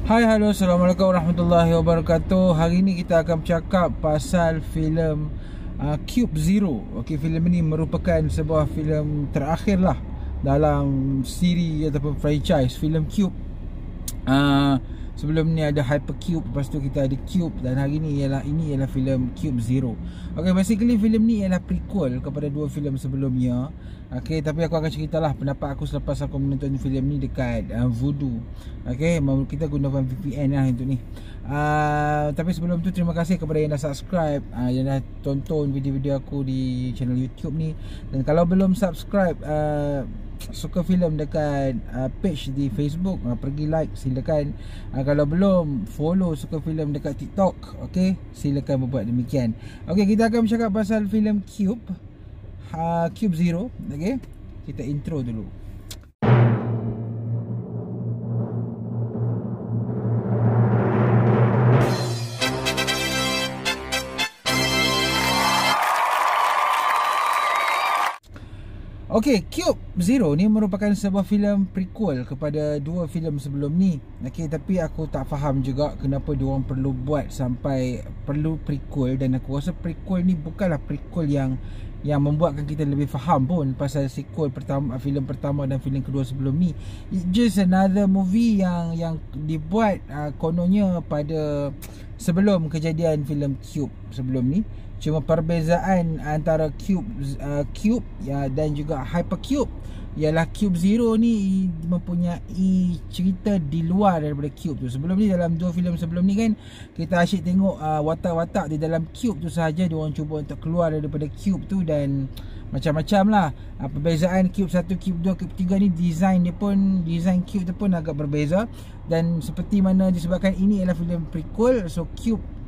Hai, halo, Assalamualaikum warahmatullahi wabarakatuh. Hari ni kita akan bercakap pasal filem Cube Zero. Okey, filem ini merupakan sebuah filem terakhir lah dalam siri ataupun franchise filem Cube. Sebelum ni ada Hypercube, lepas tu kita ada Cube, dan hari ni ini ialah filem Cube Zero. Okay, basically filem ni ialah prequel kepada dua filem sebelumnya. Okay, tapi aku akan ceritalah pendapat aku selepas aku menonton filem ni dekat Vudu. Okay, kita gunakan VPN lah untuk ni. Tapi sebelum tu, terima kasih kepada yang dah subscribe, yang dah tonton video-video aku di channel YouTube ni. Dan kalau belum subscribe Suka Filem dekat page di Facebook, pergi like, silakan. Kalau belum follow Suka Filem dekat TikTok, okay, silakan berbuat demikian. Okay, kita akan bercakap pasal filem Cube Cube Zero. Okay, kita intro dulu. Okey, Cube Zero ni merupakan sebuah filem prequel kepada dua filem sebelum ni. Okey, tapi aku tak faham juga kenapa diorang perlu buat sampai perlu prequel, dan aku rasa prequel ni bukanlah prequel yang membuatkan kita lebih faham pun pasal sequel pertama, filem pertama dan filem kedua sebelum ni. It's just another movie yang dibuat kononnya pada sebelum kejadian filem Cube sebelum ni. Cuma perbezaan antara Cube dan juga Hypercube ialah Cube Zero ni mempunyai cerita di luar daripada Cube tu. Sebelum ni, dalam dua filem sebelum ni kan, kita asyik tengok watak-watak di dalam Cube tu sahaja. Diorang cuba untuk keluar daripada Cube tu dan macam-macam lah. Perbezaan Cube 1, Cube 2, Cube 3 ni, design Cube tu pun agak berbeza. Dan seperti mana disebabkan ini ialah filem prequel, so Cube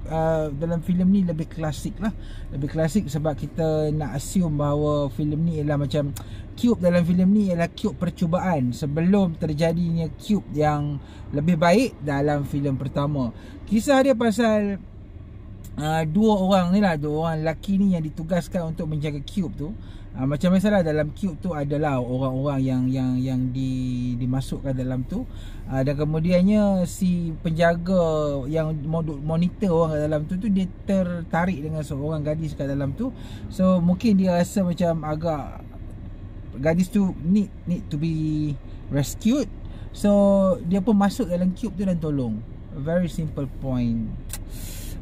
dalam filem ni lebih klasik lah. Lebih klasik sebab kita nak assume bahawa filem ni ialah macam Cube dalam filem ni ialah Cube percubaan sebelum terjadinya Cube yang lebih baik dalam filem pertama. Kisah dia pasal dua orang lelaki ni yang ditugaskan untuk menjaga Cube tu. Macam biasalah dalam Cube tu adalah orang-orang yang dimasukkan dalam tu, dan kemudiannya si penjaga yang monitor orang kat dalam tu dia tertarik dengan seorang gadis kat dalam tu. So mungkin dia rasa macam agak gadis tu need to be rescued. So dia pun masuk dalam Cube tu dan tolong. A very simple point,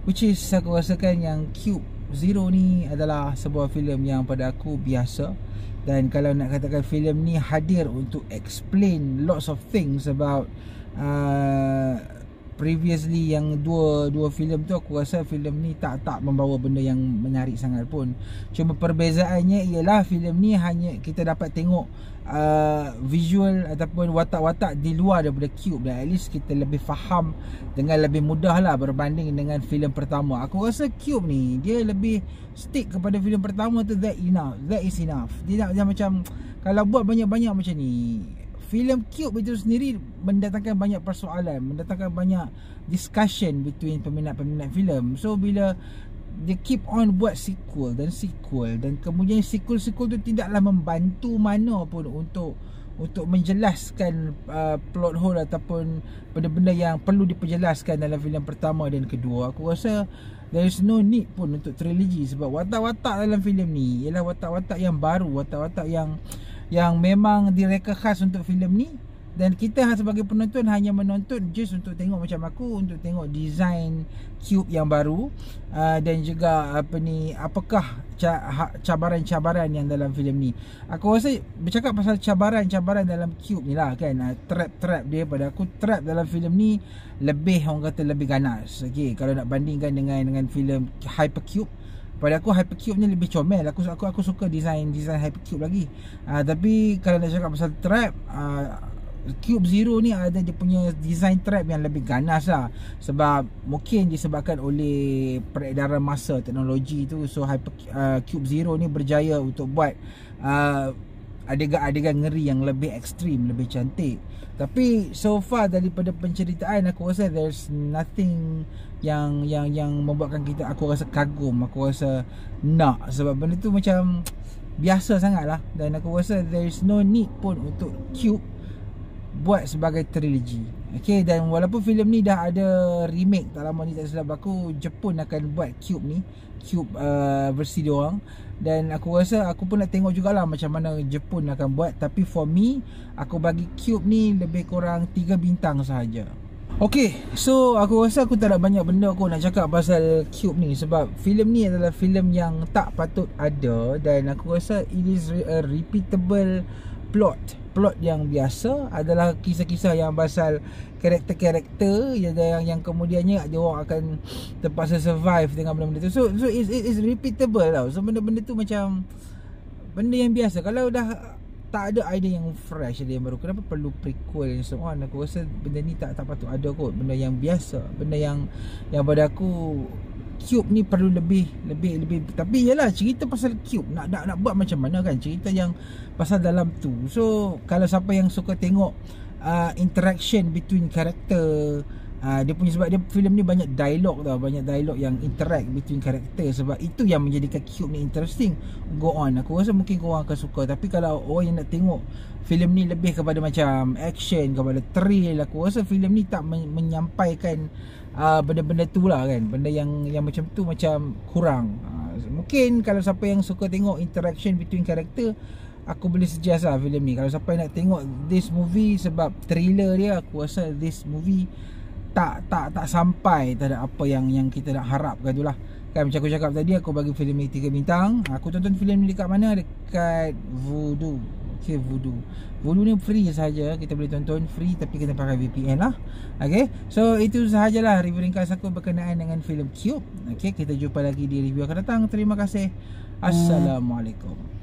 which is aku rasakan yang Cube Zero ni adalah sebuah filem yang pada aku biasa. Dan kalau nak katakan filem ni hadir untuk explain lots of things about previously yang dua filem tu, aku rasa filem ni tak membawa benda yang menarik sangat pun. Cuma perbezaannya ialah filem ni hanya kita dapat tengok visual ataupun watak-watak di luar daripada Cube, dan at least kita lebih faham dengan lebih mudah lah berbanding dengan filem pertama. Aku rasa Cube ni dia lebih stick kepada filem pertama tu. That is enough. Dia macam kalau buat banyak-banyak macam ni, filem Cube itu sendiri mendatangkan banyak persoalan, mendatangkan banyak discussion between peminat-peminat filem. So bila dia keep on buat sequel dan kemudian sequel tu tidaklah membantu mana pun untuk menjelaskan plot hole ataupun benda-benda yang perlu diperjelaskan dalam filem pertama dan kedua. Aku rasa there is no need pun untuk trilogy, sebab watak-watak dalam filem ni ialah watak-watak yang baru, watak-watak yang memang direka khas untuk filem ni. Dan kita sebagai penonton hanya menonton just untuk tengok, macam aku, untuk tengok design Cube yang baru, dan juga apakah cabaran-cabaran yang dalam filem ni. Aku rasa bercakap pasal cabaran-cabaran dalam Cube ni lah kan, trap dia, pada aku trap dalam filem ni lebih, orang kata lebih ganas. Okay, kalau nak bandingkan dengan filem Hypercube, pada aku Hypercube ni lebih comel. Aku suka design Hypercube lagi. Tapi kalau nak cakap pasal trap, Cube Zero ni ada dia punya design trap yang lebih ganas lah. Sebab mungkin disebabkan oleh peredaran masa teknologi tu. So Cube Zero ni berjaya untuk buat adegan ngeri yang lebih ekstrim, lebih cantik. Tapi so far daripada penceritaan, aku rasa there's nothing yang membuatkan aku rasa kagum, aku rasa nak. Sebab benda tu macam biasa sangat lah. Dan aku rasa there's no need pun untuk Cube buat sebagai trilogy. Okay, dan walaupun filem ni dah ada remake, tak lama ni tak silap aku, Jepun akan buat Cube ni, Cube versi diorang. Dan aku rasa aku pun nak tengok jugalah macam mana Jepun akan buat. Tapi for me, aku bagi Cube ni lebih kurang 3 bintang sahaja. Okay, so aku rasa aku tak ada banyak benda aku nak cakap pasal Cube ni, sebab filem ni adalah filem yang tak patut ada. Dan aku rasa it is a repeatable plot yang biasa, adalah kisah-kisah yang pasal karakter-karakter yang kemudiannya dia orang akan terpaksa survive dengan benda-benda tu. So it's repeatable tau. So benda-benda tu macam benda yang biasa. Kalau dah tak ada idea yang fresh, ada yang baru, kenapa perlu prequel and so on? Aku rasa benda ni tak patut ada kot. Benda yang biasa, benda yang pada aku Cube ni perlu lebih. Tapi yalah, cerita pasal Cube nak buat macam mana kan, cerita yang pasal dalam tu. So kalau siapa yang suka tengok interaction between karakter, dia punya, sebab dia filem ni banyak dialog tau, banyak dialog yang interact between karakter, sebab itu yang menjadikan Cube ni interesting. Go on, aku rasa mungkin korang akan suka. Tapi kalau orang yang nak tengok filem ni lebih kepada macam action, kepada thrill, aku rasa filem ni tak menyampaikan benda-benda tu lah kan. Benda yang macam tu macam kurang. Mungkin kalau siapa yang suka tengok interaction between karakter, aku boleh suggest lah filem ni. Kalau siapa yang nak tengok this movie sebab thriller dia, aku rasa this movie tak sampai, tak ada apa yang kita nak harapkan tu lah kan. Macam aku cakap tadi, aku bagi filem ni 3 bintang. Aku tonton filem ni dekat mana? Dekat Vudu. Okay, Vudu ni free sahaja, kita boleh tonton free, tapi kita pakai VPN lah. Okay, so itu sahajalah review ringkas aku berkenaan dengan filem Cube. Okay, kita jumpa lagi di review akan datang. Terima kasih. Assalamualaikum.